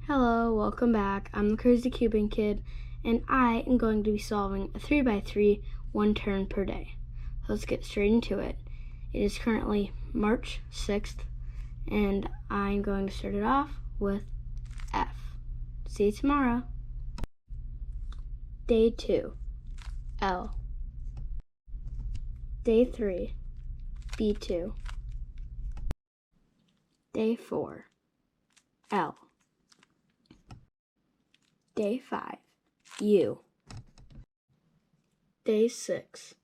Hello, welcome back. I'm the Crazy Cuban Kid, and I am going to be solving a 3x3 one turn per day. Let's get straight into it. It is currently March 6th, and I'm going to start it off with F. See you tomorrow. Day 2, L. Day 3, B2. Day 4, L. Day 5, U. Day 6,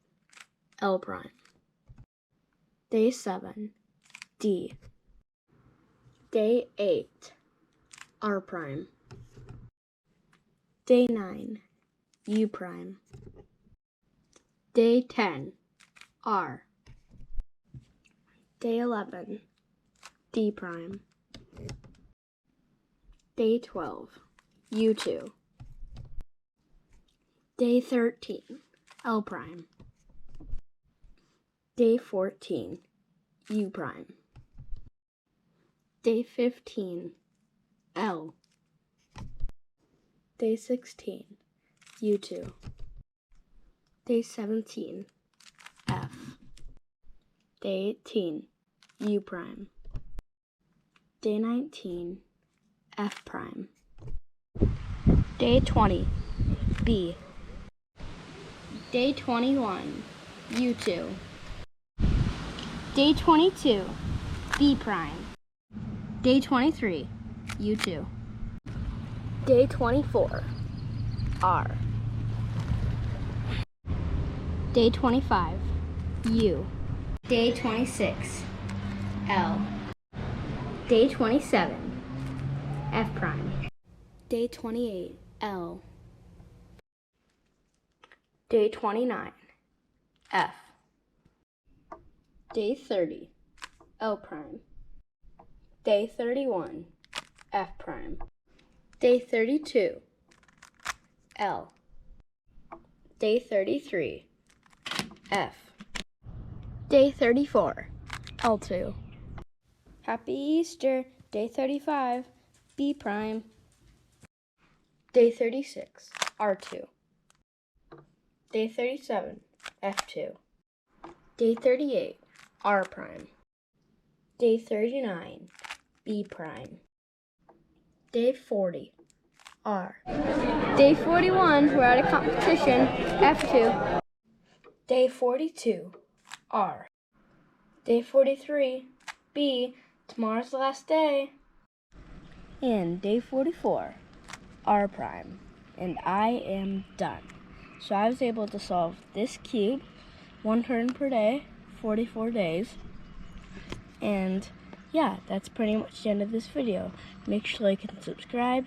L prime. Day 7, D. Day 8, R prime. Day 9, U prime. Day 10, R. Day 11, D prime. Day 12, U2. Day 13, L prime. Day 14, U prime. Day 15, L. Day 16, U2. Day 17, F. Day 18, U prime. Day 19, F prime. Day 20, B. Day 21, U2. Day 22, B prime. Day 23, U2. Day 24, R. Day 25, U. Day 26, L. Day 27, F prime. Day 28, L. Day 29, F. Day 30, L prime. Day 31, F prime. Day 32, L. Day 33, F. Day 34, L2. Happy Easter, Day 35, B prime. Day 36, R2. Day 37, F2. Day 38, R prime. Day 39, B prime. Day 40, R. Day 41, we're at a competition, F2. Day 42, R. Day 43, B. Tomorrow's the last day. And day 44, R prime. And I am done. So I was able to solve this cube, one turn per day, 44 days. And yeah, that's pretty much the end of this video. Make sure to like and subscribe.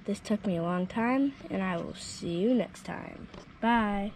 This took me a long time, and I will see you next time. Bye.